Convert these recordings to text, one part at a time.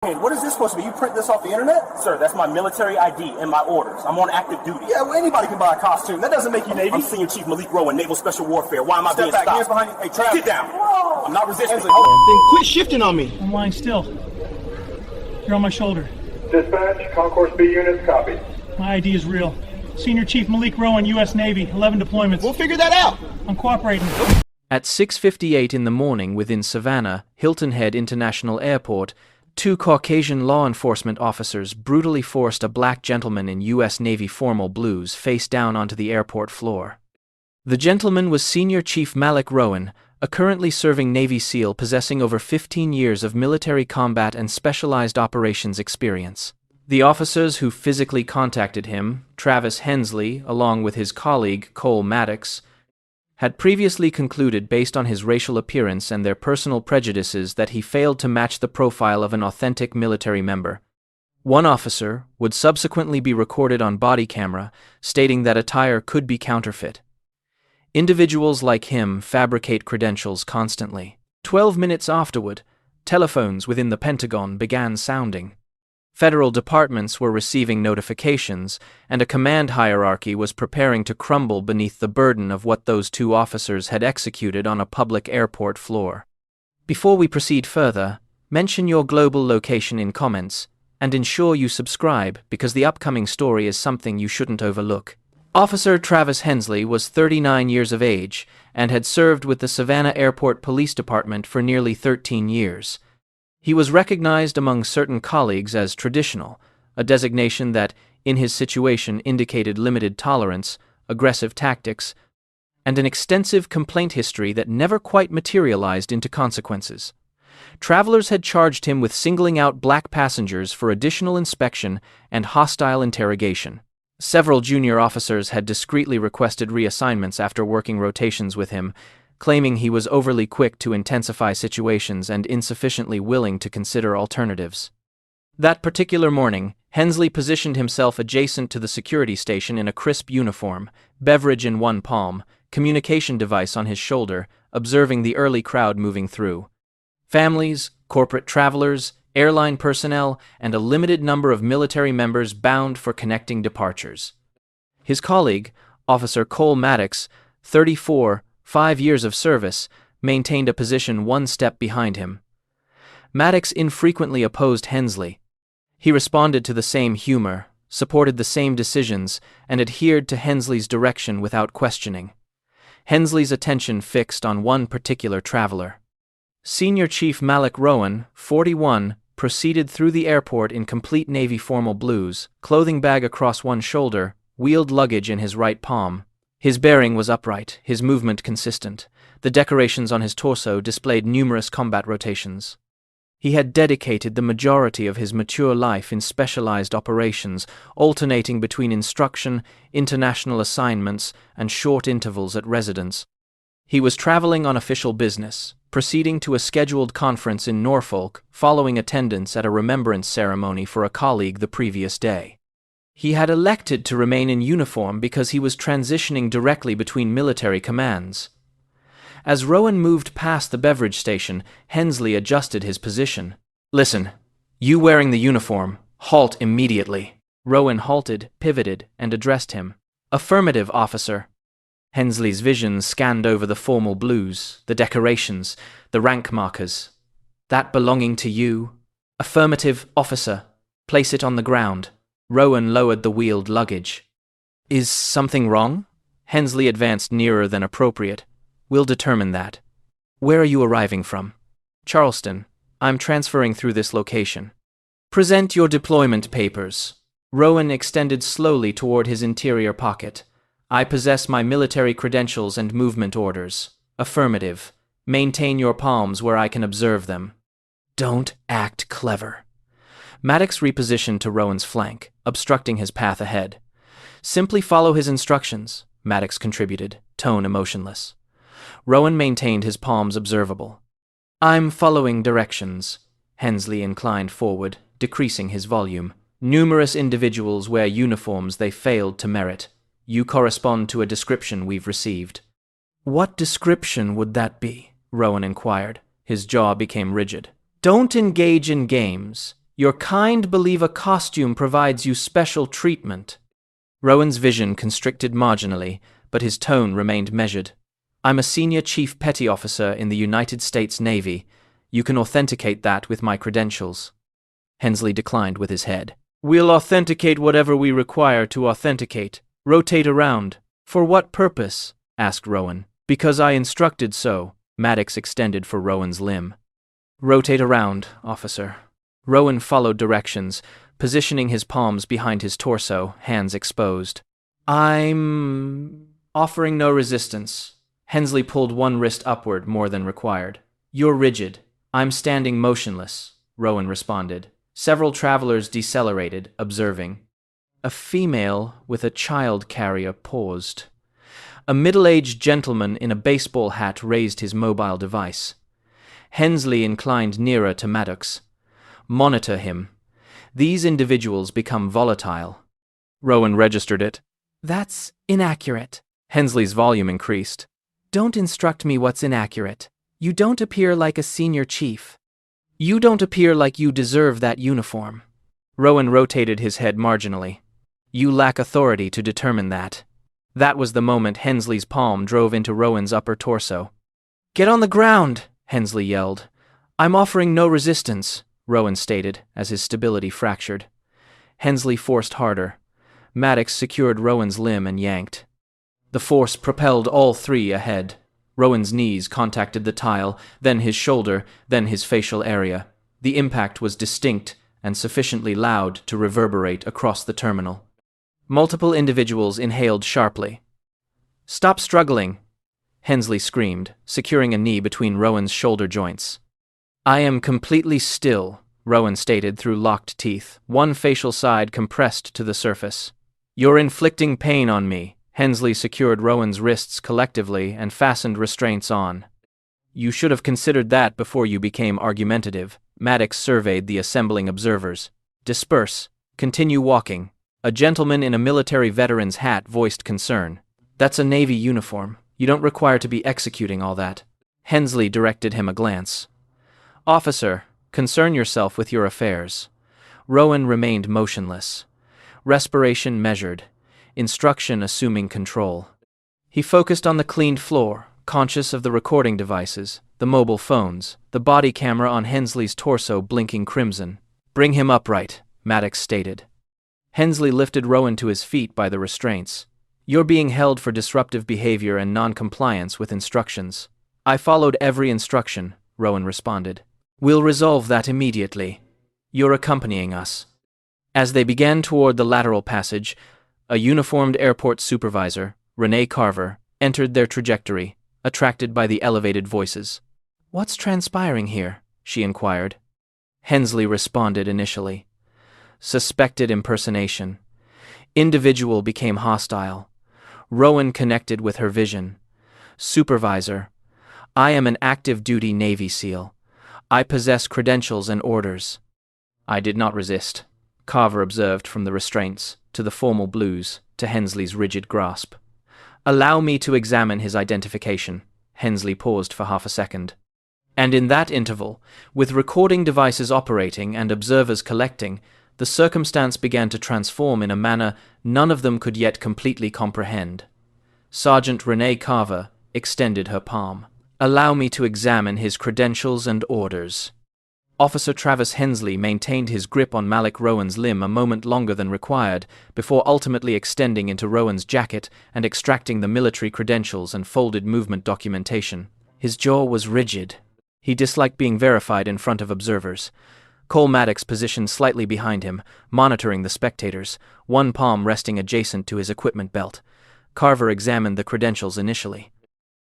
What is this supposed to be? You print this off the internet? Sir, that's my military ID and my orders. I'm on active duty. Yeah, well, anybody can buy a costume. That doesn't make you Navy. I'm Senior Chief Malik Rowan, Naval Special Warfare. Why am I being stopped? Hands behind you. Hey, Trav. Get down. Whoa. I'm not resisting. Then quit shifting on me. I'm lying still. You're on my shoulder. Dispatch, Concourse B units, copy. My ID is real. Senior Chief Malik Rowan, U.S. Navy, 11 deployments. We'll figure that out. I'm cooperating. At 6:58 in the morning within Savannah, Hilton Head International Airport, two Caucasian law enforcement officers brutally forced a black gentleman in U.S. Navy formal blues face down onto the airport floor. The gentleman was Senior Chief Malik Rowan, a currently serving Navy SEAL possessing over 15 years of military combat and specialized operations experience. The officers who physically contacted him, Travis Hensley, along with his colleague Cole Maddox, had previously concluded based on his racial appearance and their personal prejudices that he failed to match the profile of an authentic military member. One officer would subsequently be recorded on body camera, stating that attire could be counterfeit. Individuals like him fabricate credentials constantly. 12 minutes afterward, telephones within the Pentagon began sounding. Federal departments were receiving notifications, and a command hierarchy was preparing to crumble beneath the burden of what those two officers had executed on a public airport floor. Before we proceed further, mention your global location in comments, and ensure you subscribe because the upcoming story is something you shouldn't overlook. Officer Travis Hensley was 39 years of age and had served with the Savannah Airport Police Department for nearly 13 years. He was recognized among certain colleagues as traditional, a designation that, in his situation, indicated limited tolerance, aggressive tactics, and an extensive complaint history that never quite materialized into consequences. Travelers had charged him with singling out black passengers for additional inspection and hostile interrogation. Several junior officers had discreetly requested reassignments after working rotations with him, claiming he was overly quick to intensify situations and insufficiently willing to consider alternatives. That particular morning, Hensley positioned himself adjacent to the security station in a crisp uniform, beverage in one palm, communication device on his shoulder, observing the early crowd moving through. Families, corporate travelers, airline personnel, and a limited number of military members bound for connecting departures. His colleague, Officer Cole Maddox, 34, 5 years of service, maintained a position one step behind him. Maddox infrequently opposed Hensley. He responded to the same humor, supported the same decisions, and adhered to Hensley's direction without questioning. Hensley's attention fixed on one particular traveler. Senior Chief Malik Rowan, 41, proceeded through the airport in complete Navy formal blues, clothing bag across one shoulder, wheeled luggage in his right palm. His bearing was upright, his movement consistent. The decorations on his torso displayed numerous combat rotations. He had dedicated the majority of his mature life in specialized operations, alternating between instruction, international assignments, and short intervals at residence. He was traveling on official business, proceeding to a scheduled conference in Norfolk, following attendance at a remembrance ceremony for a colleague the previous day. He had elected to remain in uniform because he was transitioning directly between military commands. As Rowan moved past the beverage station, Hensley adjusted his position. "Listen, you wearing the uniform, halt immediately." Rowan halted, pivoted, and addressed him. "Affirmative, officer." Hensley's vision scanned over the formal blues, the decorations, the rank markers. "That belonging to you?" "Affirmative, officer. Place it on the ground." Rowan lowered the wheeled luggage. "Is something wrong?" Hensley advanced nearer than appropriate. "We'll determine that." "Where are you arriving from?" "Charleston. I'm transferring through this location." "Present your deployment papers." Rowan extended slowly toward his interior pocket. "I possess my military credentials and movement orders." "Affirmative. Maintain your palms where I can observe them." "Don't act clever." Maddox repositioned to Rowan's flank, obstructing his path ahead. "Simply follow his instructions," Maddox contributed, tone emotionless. Rowan maintained his palms observable. "I'm following directions." Hensley inclined forward, decreasing his volume. "Numerous individuals wear uniforms they failed to merit. You correspond to a description we've received." "What description would that be?" Rowan inquired. His jaw became rigid. "Don't engage in games. Your kind believe a costume provides you special treatment. Rowan's vision constricted marginally, but his tone remained measured. I'm a senior chief petty officer in the United States Navy. You can authenticate that with my credentials. Hensley declined with his head. We'll authenticate whatever we require to authenticate. Rotate around. For what purpose? Asked Rowan. Because I instructed so. Maddox extended for Rowan's limb. Rotate around, officer. Rowan followed directions, positioning his palms behind his torso, hands exposed. I'm offering no resistance. Hensley pulled one wrist upward more than required. You're rigid. I'm standing motionless, Rowan responded. Several travelers decelerated, observing. A female with a child carrier paused. A middle-aged gentleman in a baseball hat raised his mobile device. Hensley inclined nearer to Maddox. Monitor him. These individuals become volatile. Rowan registered it. That's inaccurate. Hensley's volume increased. Don't instruct me what's inaccurate. You don't appear like a senior chief. You don't appear like you deserve that uniform. Rowan rotated his head marginally. You lack authority to determine that. That was the moment Hensley's palm drove into Rowan's upper torso. Get on the ground, Hensley yelled. I'm offering no resistance, Rowan stated as his stability fractured. Hensley forced harder. Maddox secured Rowan's limb and yanked. The force propelled all three ahead. Rowan's knees contacted the tile, then his shoulder, then his facial area. The impact was distinct and sufficiently loud to reverberate across the terminal. Multiple individuals inhaled sharply. Stop struggling, Hensley screamed, securing a knee between Rowan's shoulder joints. I am completely still, Rowan stated through locked teeth, one facial side compressed to the surface. You're inflicting pain on me. Hensley secured Rowan's wrists collectively and fastened restraints on. You should have considered that before you became argumentative. Maddox surveyed the assembling observers. Disperse. Continue walking. A gentleman in a military veteran's hat voiced concern. That's a Navy uniform. You don't require to be executing all that. Hensley directed him a glance. Officer, concern yourself with your affairs. Rowan remained motionless. Respiration measured. Instruction assuming control. He focused on the cleaned floor, conscious of the recording devices, the mobile phones, the body camera on Hensley's torso blinking crimson. Bring him upright, Maddox stated. Hensley lifted Rowan to his feet by the restraints. You're being held for disruptive behavior and non-compliance with instructions. I followed every instruction, Rowan responded. We'll resolve that immediately. You're accompanying us. As they began toward the lateral passage, a uniformed airport supervisor, Renee Carver, entered their trajectory, attracted by the elevated voices. What's transpiring here? She inquired. Hensley responded initially. Suspected impersonation. Individual became hostile. Rowan connected with her vision. Supervisor. I am an active duty Navy SEAL. I possess credentials and orders. I did not resist. Carver observed from the restraints, to the formal blues, to Hensley's rigid grasp. Allow me to examine his identification. Hensley paused for half a second. And in that interval, with recording devices operating and observers collecting, the circumstance began to transform in a manner none of them could yet completely comprehend. Sergeant Renee Carver extended her palm. Allow me to examine his credentials and orders. Officer Travis Hensley maintained his grip on Malik Rowan's limb a moment longer than required, before ultimately extending into Rowan's jacket and extracting the military credentials and folded movement documentation. His jaw was rigid. He disliked being verified in front of observers. Cole Maddox positioned slightly behind him, monitoring the spectators, one palm resting adjacent to his equipment belt. Carver examined the credentials initially.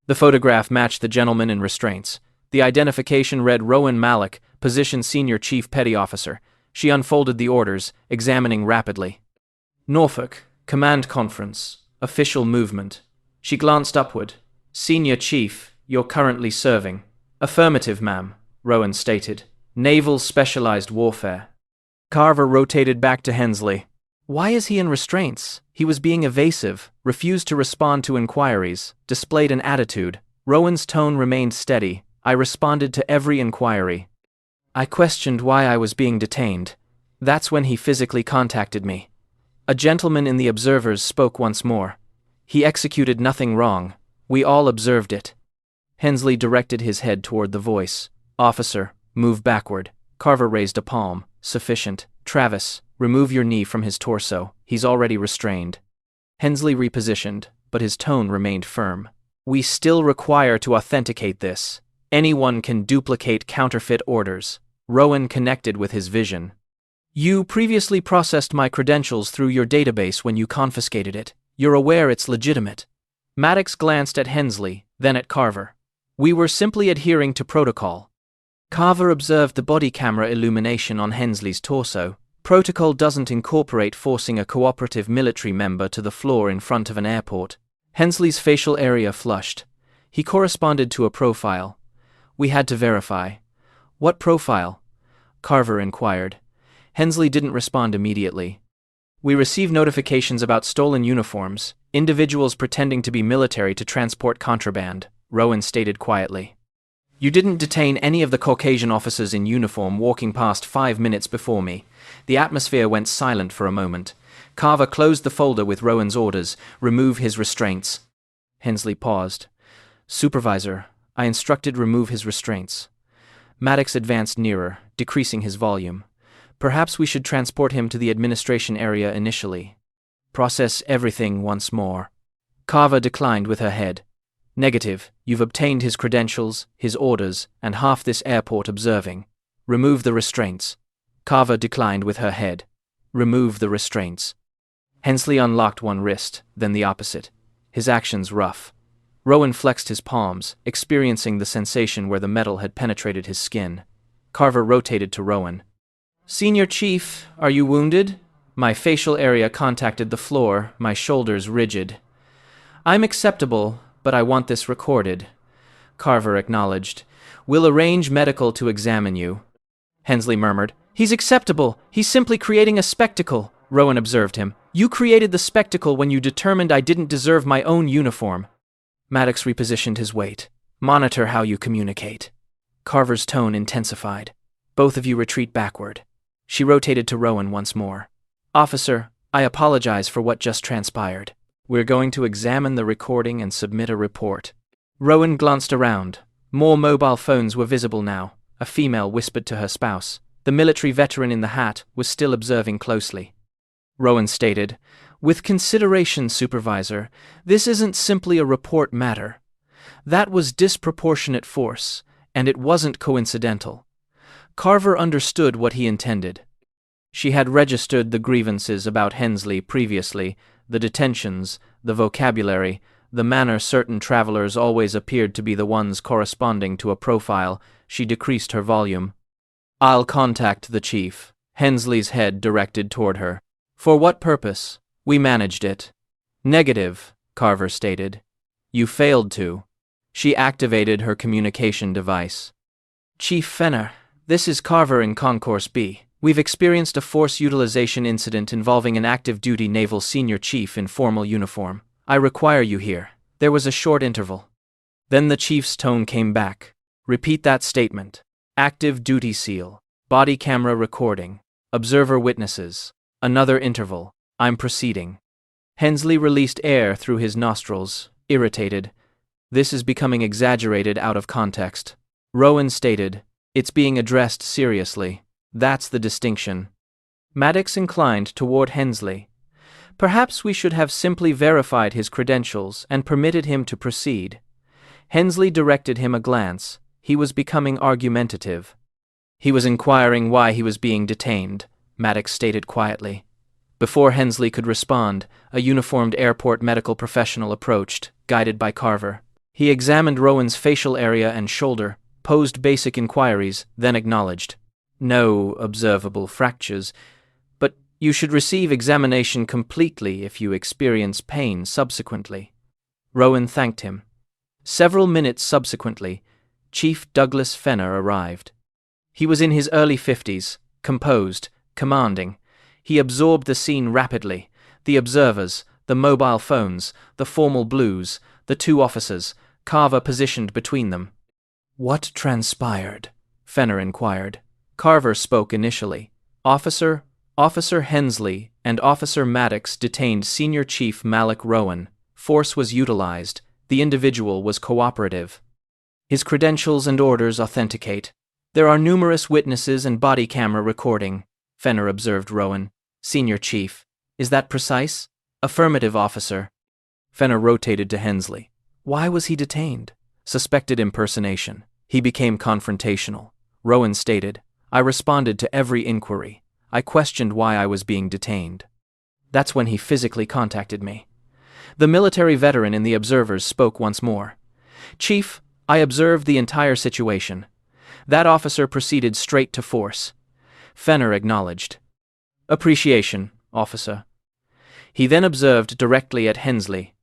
The photograph matched the gentleman in restraints. The identification read Rowan Malik, position Senior Chief Petty Officer. She unfolded the orders, examining rapidly. Norfolk, Command Conference, Official Movement. She glanced upward. Senior Chief, you're currently serving. Affirmative, ma'am, Rowan stated. Naval Specialized Warfare. Carver rotated back to Hensley. Why is he in restraints? He was being evasive, refused to respond to inquiries, displayed an attitude. Rowan's tone remained steady. I responded to every inquiry. I questioned why I was being detained. That's when he physically contacted me. A gentleman in the observers spoke once more. He executed nothing wrong. We all observed it. Hensley directed his head toward the voice. Officer, move backward. Carver raised a palm. Sufficient. Travis, remove your knee from his torso. He's already restrained. Hensley repositioned, but his tone remained firm. We still require to authenticate this. Anyone can duplicate counterfeit orders. Rowan connected with his vision. You previously processed my credentials through your database when you confiscated it. You're aware it's legitimate. Maddox glanced at Hensley, then at Carver. We were simply adhering to protocol. Carver observed the body camera illumination on Hensley's torso. Protocol doesn't incorporate forcing a cooperative military member to the floor in front of an airport. Hensley's facial area flushed. He corresponded to a profile. We had to verify. What profile? Carver inquired. Hensley didn't respond immediately. We received notifications about stolen uniforms, individuals pretending to be military to transport contraband, Rowan stated quietly. You didn't detain any of the Caucasian officers in uniform walking past 5 minutes before me. The atmosphere went silent for a moment. Carver closed the folder with Rowan's orders, remove his restraints. Hensley paused. Supervisor, I instructed remove his restraints. Maddox advanced nearer, decreasing his volume. Perhaps we should transport him to the administration area initially. Process everything once more. Carver declined with her head. Negative, you've obtained his credentials, his orders, and half this airport observing. Remove the restraints. Carver declined with her head. Remove the restraints. Hensley unlocked one wrist, then the opposite. His actions rough. Rowan flexed his palms, experiencing the sensation where the metal had penetrated his skin. Carver rotated to Rowan. Senior Chief, are you wounded? My facial area contacted the floor, my shoulders rigid. I'm acceptable, but I want this recorded. Carver acknowledged. We'll arrange medical to examine you. Hensley murmured. He's acceptable. He's simply creating a spectacle. Rowan observed him. You created the spectacle when you determined I didn't deserve my own uniform. Maddox repositioned his weight. Monitor how you communicate. Carver's tone intensified. Both of you retreat backward. She rotated to Rowan once more. Officer, I apologize for what just transpired. We're going to examine the recording and submit a report. Rowan glanced around. More mobile phones were visible now. A female whispered to her spouse. The military veteran in the hat was still observing closely. Rowan stated, With consideration, Supervisor, this isn't simply a report matter. That was disproportionate force, and it wasn't coincidental. Carver understood what he intended. She had registered the grievances about Hensley previously, the detentions, the vocabulary, the manner certain travelers always appeared to be the ones corresponding to a profile. She decreased her volume. I'll contact the chief. Hensley's head directed toward her. For what purpose? We managed it. Negative, Carver stated. You failed to. She activated her communication device. Chief Fenner, this is Carver in Concourse B. We've experienced a force utilization incident involving an active duty naval senior chief in formal uniform. I require you here. There was a short interval. Then the chief's tone came back. Repeat that statement. Active duty seal. Body camera recording. Observer witnesses. Another interval. I'm proceeding. Hensley released air through his nostrils, irritated. This is becoming exaggerated out of context. Rowan stated, It's being addressed seriously. That's the distinction. Maddox inclined toward Hensley. Perhaps we should have simply verified his credentials and permitted him to proceed. Hensley directed him a glance. He was becoming argumentative. He was inquiring why he was being detained, Maddox stated quietly. Before Hensley could respond, a uniformed airport medical professional approached, guided by Carver. He examined Rowan's facial area and shoulder, posed basic inquiries, then acknowledged. No observable fractures, but you should receive examination completely if you experience pain subsequently. Rowan thanked him. Several minutes subsequently, Chief Douglas Fenner arrived. He was in his early 50s, composed, commanding. He absorbed the scene rapidly. The observers, the mobile phones, the formal blues, the two officers, Carver positioned between them. What transpired? Fenner inquired. Carver spoke initially. Officer, Officer Hensley and Officer Maddox detained Senior Chief Malik Rowan. Force was utilized. The individual was cooperative. His credentials and orders authenticate. There are numerous witnesses and body camera recording, Fenner observed Rowan. Senior Chief. Is that precise? Affirmative, officer. Fenner rotated to Hensley. Why was he detained? Suspected impersonation. He became confrontational. Rowan stated, I responded to every inquiry. I questioned why I was being detained. That's when he physically contacted me. The military veteran in the observers spoke once more. Chief, I observed the entire situation. That officer proceeded straight to force. Fenner acknowledged. Appreciation, officer. He then observed directly at Hensley.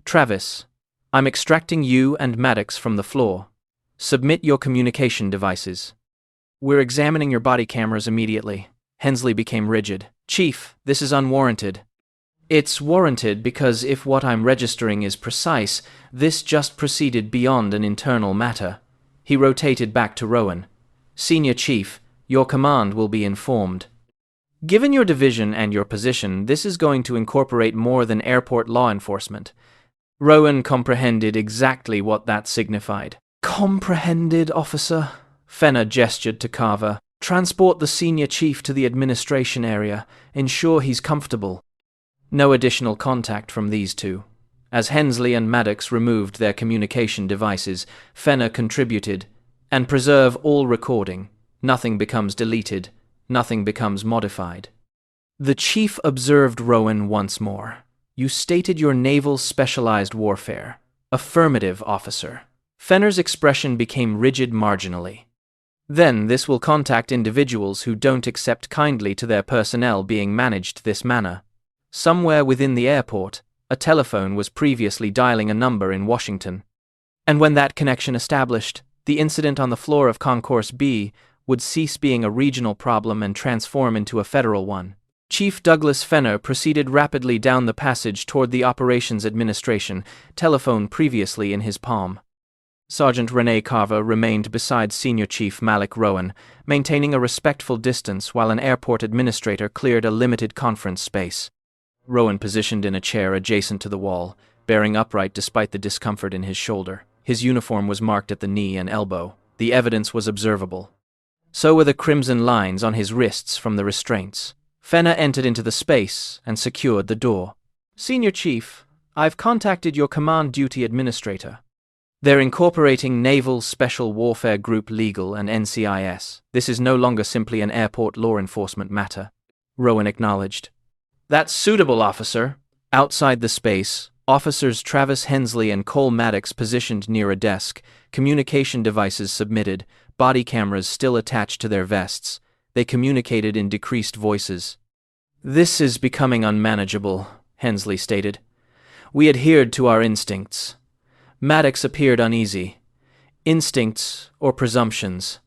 Travis, I'm extracting you and Maddox from the floor. Submit your communication devices. We're examining your body cameras immediately. Hensley became rigid. Chief, this is unwarranted. It's warranted because if what I'm registering is precise, this just proceeded beyond an internal matter. He rotated back to Rowan. Senior Chief, your command will be informed. Given your division and your position, this is going to incorporate more than airport law enforcement. Rowan comprehended exactly what that signified. Comprehended, officer? Fenner gestured to Carver. Transport the Senior Chief to the administration area. Ensure he's comfortable. No additional contact from these two. As Hensley and Maddox removed their communication devices, Fenner contributed, and preserve all recording. Nothing becomes deleted. Nothing becomes modified. The chief observed Rowan once more. You stated your naval specialized warfare. Affirmative, officer. Fenner's expression became rigid marginally. Then this will contact individuals who don't accept kindly to their personnel being managed this manner. Somewhere within the airport, a telephone was previously dialing a number in Washington. And when that connection established, the incident on the floor of Concourse B would cease being a regional problem and transform into a federal one. Chief Douglas Fenner proceeded rapidly down the passage toward the Operations Administration, telephone previously in his palm. Sergeant Rene Carver remained beside Senior Chief Malik Rowan, maintaining a respectful distance while an airport administrator cleared a limited conference space. Rowan positioned in a chair adjacent to the wall, bearing upright despite the discomfort in his shoulder. His uniform was marked at the knee and elbow. The evidence was observable. So were the crimson lines on his wrists from the restraints. Fenner entered into the space and secured the door. Senior Chief, I've contacted your command duty administrator. They're incorporating Naval Special Warfare Group Legal and NCIS. This is no longer simply an airport law enforcement matter. Rowan acknowledged. That's suitable, officer. Outside the space, officers Travis Hensley and Cole Maddox positioned near a desk, communication devices submitted, body cameras still attached to their vests. They communicated in decreased voices. This is becoming unmanageable, Hensley stated. We adhered to our instincts. Maddox appeared uneasy. Instincts or presumptions?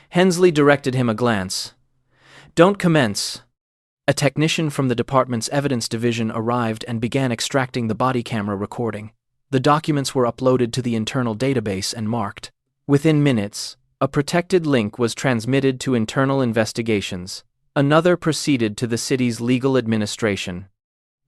Hensley directed him a glance. Don't commence. A technician from the department's evidence division arrived and began extracting the body camera recording. The documents were uploaded to the internal database and marked. Within minutes, a protected link was transmitted to internal investigations. Another proceeded to the city's legal administration.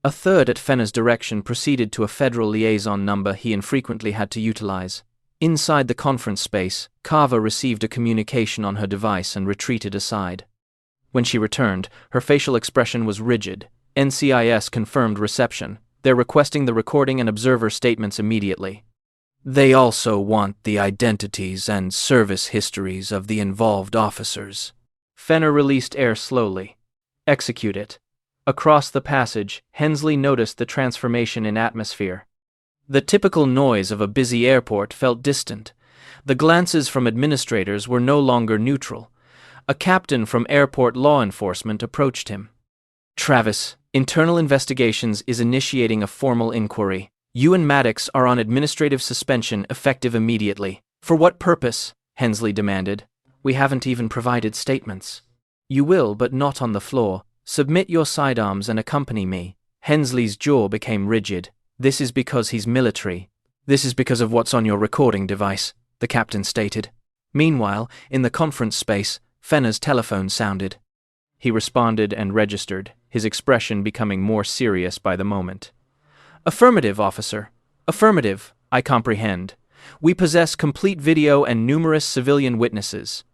A third at Fenner's direction proceeded to a federal liaison number he infrequently had to utilize. Inside the conference space, Carver received a communication on her device and retreated aside. When she returned, her facial expression was rigid. NCIS confirmed reception. They're requesting the recording and observer statements immediately. They also want the identities and service histories of the involved officers. Fenner released air slowly. Execute it. Across the passage, Hensley noticed the transformation in atmosphere. The typical noise of a busy airport felt distant. The glances from administrators were no longer neutral. A captain from airport law enforcement approached him. Travis, Internal Investigations is initiating a formal inquiry. You and Maddox are on administrative suspension effective immediately. For what purpose? Hensley demanded. We haven't even provided statements. You will, but not on the floor. Submit your sidearms and accompany me. Hensley's jaw became rigid. This is because he's military. This is because of what's on your recording device, the captain stated. Meanwhile, in the conference space, Fenner's telephone sounded. He responded and registered, his expression becoming more serious by the moment. Affirmative, officer. Affirmative, I comprehend. We possess complete video and numerous civilian witnesses.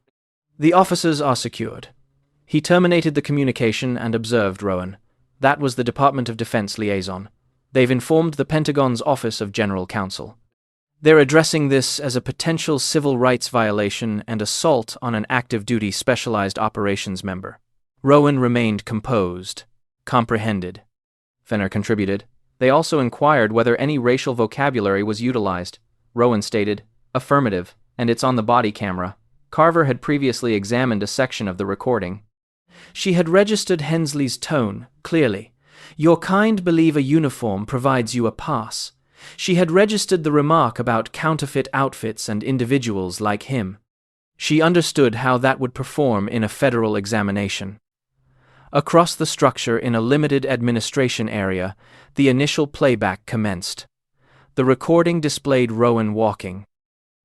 The officers are secured. He terminated the communication and observed Rowan. That was the Department of Defense liaison. They've informed the Pentagon's Office of General Counsel. They're addressing this as a potential civil rights violation and assault on an active duty specialized operations member. Rowan remained composed, comprehended. Fenner contributed. They also inquired whether any racial vocabulary was utilized. Rowan stated, affirmative, and it's on the body camera. Carver had previously examined a section of the recording. She had registered Hensley's tone, clearly. Your kind believe a uniform provides you a pass. She had registered the remark about counterfeit outfits and individuals like him. She understood how that would perform in a federal examination. Across the structure in a limited administration area, the initial playback commenced. The recording displayed Rowan walking.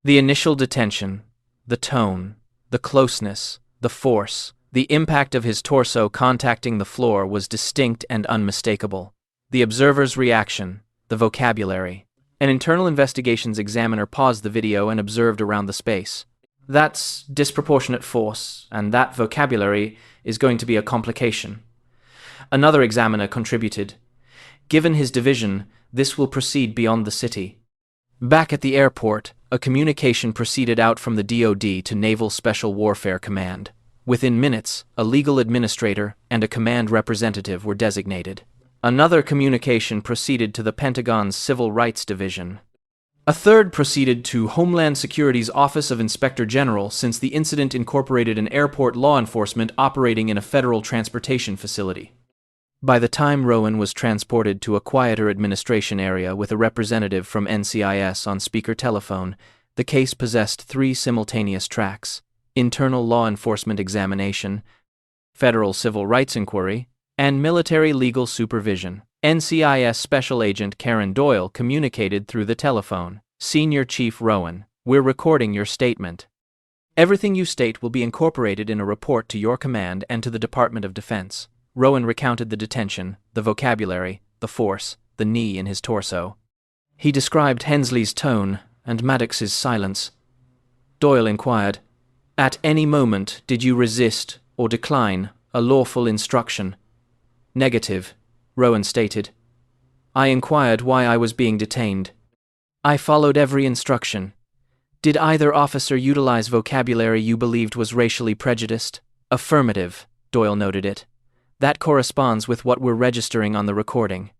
The initial detention, the tone, the closeness, the force, the impact of his torso contacting the floor was distinct and unmistakable. The observer's reaction, the vocabulary. An internal investigations examiner paused the video and observed around the space. That's disproportionate force, and that vocabulary is going to be a complication. Another examiner contributed. Given his division, this will proceed beyond the city. Back at the airport, a communication proceeded out from the DoD to Naval Special Warfare Command. Within minutes, a legal administrator and a command representative were designated. Another communication proceeded to the Pentagon's Civil Rights Division. A third proceeded to Homeland Security's Office of Inspector General since the incident incorporated an airport law enforcement operating in a federal transportation facility. By the time Rowan was transported to a quieter administration area with a representative from NCIS on speaker telephone, the case possessed 3 simultaneous tracks: internal law enforcement examination, federal civil rights inquiry, and military legal supervision. NCIS Special Agent Karen Doyle communicated through the telephone. Senior Chief Rowan, we're recording your statement. Everything you state will be incorporated in a report to your command and to the Department of Defense. Rowan recounted the detention, the vocabulary, the force, the knee in his torso. He described Hensley's tone and Maddox's silence. Doyle inquired, at any moment did you resist or decline a lawful instruction? Negative, Rowan stated. I inquired why I was being detained. I followed every instruction. Did either officer utilize vocabulary you believed was racially prejudiced? Affirmative, Doyle noted it. That corresponds with what we're registering on the recording.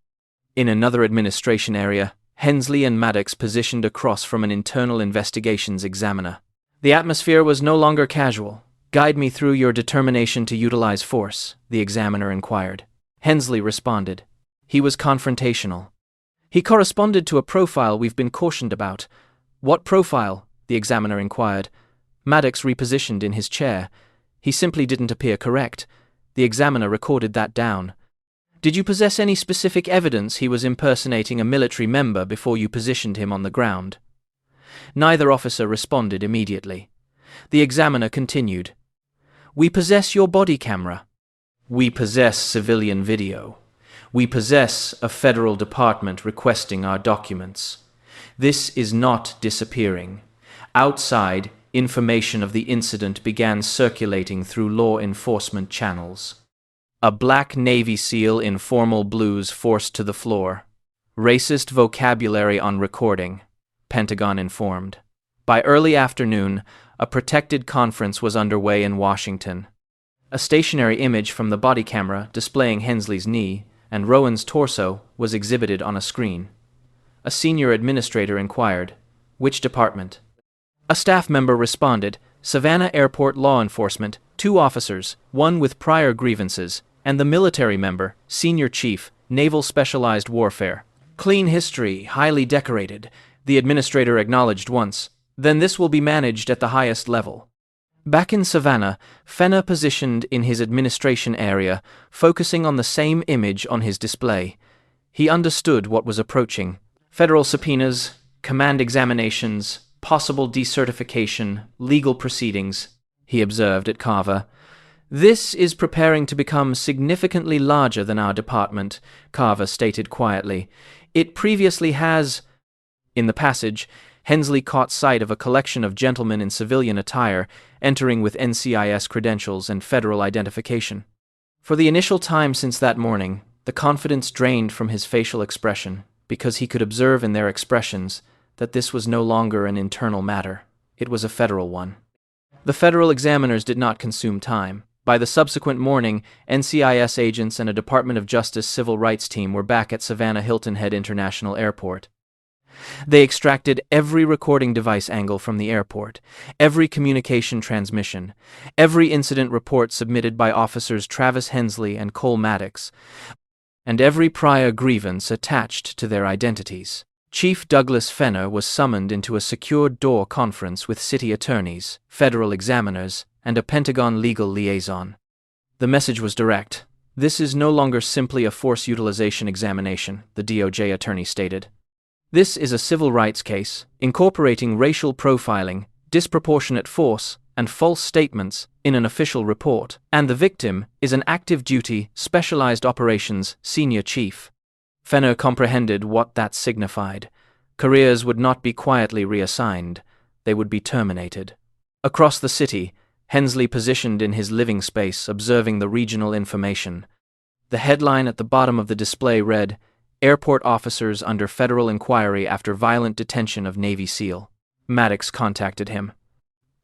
In another administration area, Hensley and Maddox positioned across from an internal investigations examiner. The atmosphere was no longer casual. Guide me through your determination to utilize force, the examiner inquired. Hensley responded. He was confrontational. He corresponded to a profile we've been cautioned about. What profile? The examiner inquired. Maddox repositioned in his chair. He simply didn't appear correct. The examiner recorded that down. Did you possess any specific evidence he was impersonating a military member before you positioned him on the ground? Neither officer responded immediately. The examiner continued. We possess your body camera. We possess civilian video. We possess a federal department requesting our documents. This is not disappearing. Outside, information of the incident began circulating through law enforcement channels. A black Navy SEAL in formal blues forced to the floor. Racist vocabulary on recording, Pentagon informed. By early afternoon, a protected conference was underway in Washington. A stationary image from the body camera displaying Hensley's knee and Rowan's torso was exhibited on a screen. A senior administrator inquired, which department? A staff member responded, Savannah Airport Law Enforcement, 2 officers, 1 with prior grievances, and the military member, Senior Chief, Naval Specialized Warfare. Clean history, highly decorated, the administrator acknowledged once. Then this will be managed at the highest level. Back in Savannah, Fenner positioned in his administration area, focusing on the same image on his display. He understood what was approaching. Federal subpoenas, command examinations, possible decertification, legal proceedings, he observed at Carver. This is preparing to become significantly larger than our department, Carver stated quietly. It previously has. In the passage, Hensley caught sight of a collection of gentlemen in civilian attire entering with NCIS credentials and federal identification. For the initial time since that morning, the confidence drained from his facial expression because he could observe in their expressions that this was no longer an internal matter. It was a federal one. The federal examiners did not consume time. By the subsequent morning, NCIS agents and a Department of Justice civil rights team were back at Savannah Hilton Head International Airport. They extracted every recording device angle from the airport, every communication transmission, every incident report submitted by officers Travis Hensley and Cole Maddox, and every prior grievance attached to their identities. Chief Douglas Fenner was summoned into a secured door conference with city attorneys, federal examiners, and a Pentagon legal liaison. The message was direct. This is no longer simply a force utilization examination, the DOJ attorney stated. This is a civil rights case, incorporating racial profiling, disproportionate force, and false statements in an official report, and the victim is an active duty, specialized operations senior chief. Fenner comprehended what that signified. Careers would not be quietly reassigned, they would be terminated. Across the city, Hensley positioned in his living space, observing the regional information. The headline at the bottom of the display read, "Airport officers under federal inquiry after violent detention of Navy SEAL." Maddox contacted him.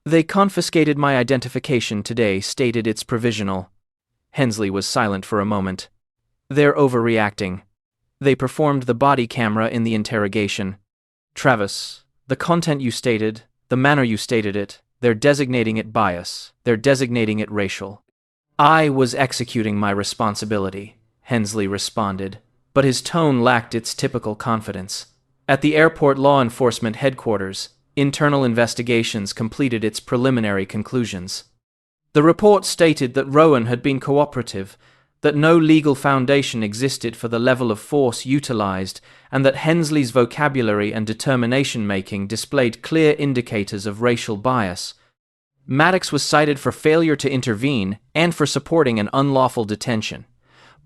"They confiscated my identification today, stated it's provisional." Hensley was silent for a moment. "They're overreacting. They performed the body camera in the interrogation. Travis, the content you stated, the manner you stated it, they're designating it bias. They're designating it racial." "I was executing my responsibility," Hensley responded, but his tone lacked its typical confidence. At the airport law enforcement headquarters, internal investigations completed its preliminary conclusions. The report stated that Rowan had been cooperative, that no legal foundation existed for the level of force utilized, and that Hensley's vocabulary and determination-making displayed clear indicators of racial bias. Maddox was cited for failure to intervene and for supporting an unlawful detention.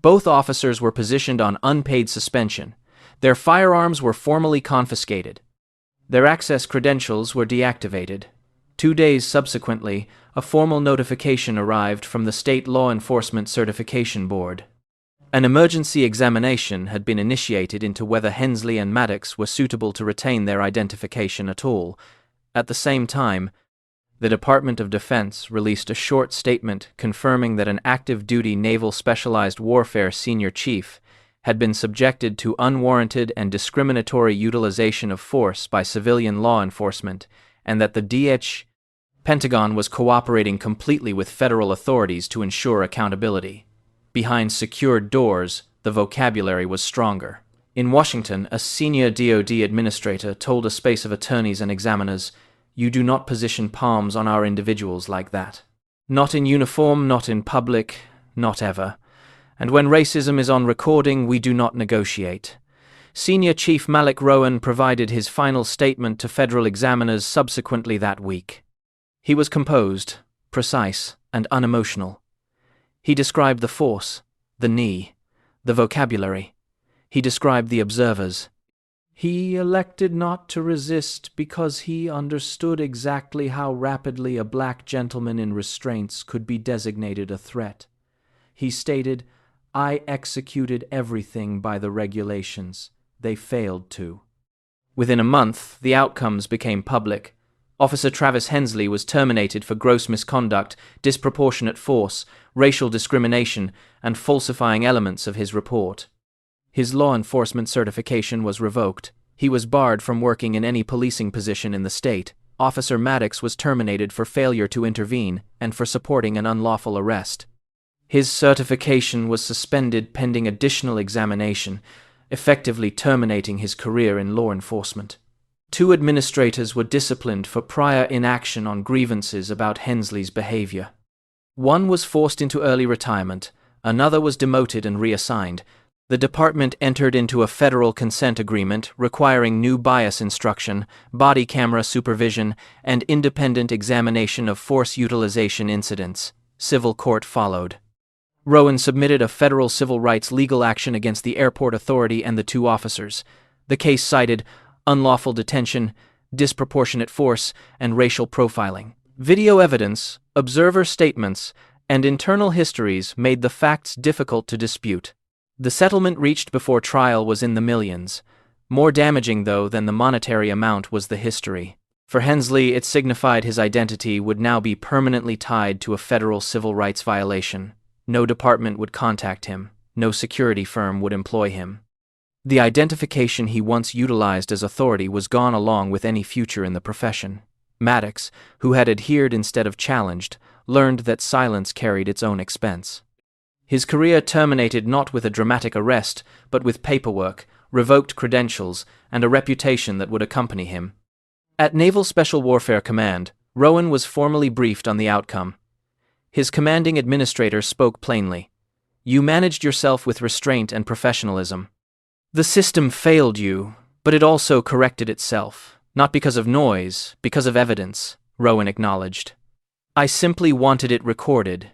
Both officers were positioned on unpaid suspension. Their firearms were formally confiscated. Their access credentials were deactivated. 2 days subsequently, a formal notification arrived from the State Law Enforcement Certification Board. An emergency examination had been initiated into whether Hensley and Maddox were suitable to retain their identification at all. At the same time, the Department of Defense released a short statement confirming that an active-duty Naval Specialized Warfare senior chief had been subjected to unwarranted and discriminatory utilization of force by civilian law enforcement, and that the Pentagon was cooperating completely with federal authorities to ensure accountability. Behind secured doors, the vocabulary was stronger. In Washington, a senior DoD administrator told a space of attorneys and examiners, "You do not position palms on our individuals like that. Not in uniform, not in public, not ever. And when racism is on recording, we do not negotiate." Senior Chief Malik Rowan provided his final statement to federal examiners subsequently that week. He was composed, precise, and unemotional. He described the force, the knee, the vocabulary. He described the observers. He elected not to resist because he understood exactly how rapidly a black gentleman in restraints could be designated a threat. He stated, "I executed everything by the regulations. They failed to." Within a month, the outcomes became public. Officer Travis Hensley was terminated for gross misconduct, disproportionate force, racial discrimination, and falsifying elements of his report. His law enforcement certification was revoked. He was barred from working in any policing position in the state. Officer Maddox was terminated for failure to intervene and for supporting an unlawful arrest. His certification was suspended pending additional examination, effectively terminating his career in law enforcement. 2 administrators were disciplined for prior inaction on grievances about Hensley's behavior. One was forced into early retirement, another was demoted and reassigned. The department entered into a federal consent agreement requiring new bias instruction, body camera supervision, and independent examination of force utilization incidents. Civil court followed. Rowan submitted a federal civil rights legal action against the airport authority and the two officers. The case cited unlawful detention, disproportionate force, and racial profiling. Video evidence, observer statements, and internal histories made the facts difficult to dispute. The settlement reached before trial was in the millions. More damaging, though, than the monetary amount was the history. For Hensley, it signified his identity would now be permanently tied to a federal civil rights violation. No department would contact him. No security firm would employ him. The identification he once utilized as authority was gone along with any future in the profession. Maddox, who had adhered instead of challenged, learned that silence carried its own expense. His career terminated not with a dramatic arrest, but with paperwork, revoked credentials, and a reputation that would accompany him. At Naval Special Warfare Command, Rowan was formally briefed on the outcome. His commanding administrator spoke plainly. "You managed yourself with restraint and professionalism. The system failed you, but it also corrected itself. Not because of noise, because of evidence," Rowan acknowledged. "I simply wanted it recorded.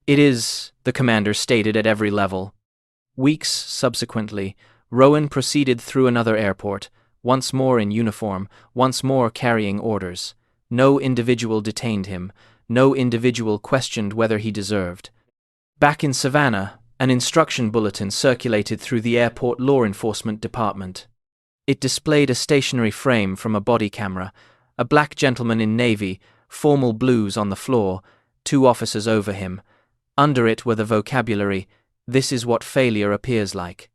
It is," the commander stated at every level. Weeks subsequently, Rowan proceeded through another airport, once more in uniform, once more carrying orders. No individual detained him. No individual questioned whether he deserved. Back in Savannah, an instruction bulletin circulated through the airport law enforcement department. It displayed a stationary frame from a body camera, a black gentleman in navy, formal blues on the floor, two officers over him. Under it were the vocabulary, "This is what failure appears like."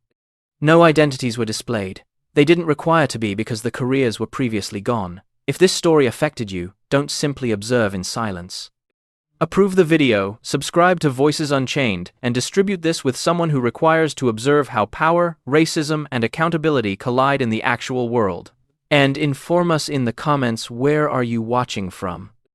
No identities were displayed. They didn't require to be because the careers were previously gone. If this story affected you, don't simply observe in silence. Approve the video, subscribe to Voices Unchained, and distribute this with someone who requires to observe how power, racism, and accountability collide in the actual world. And inform us in the comments, where are you watching from?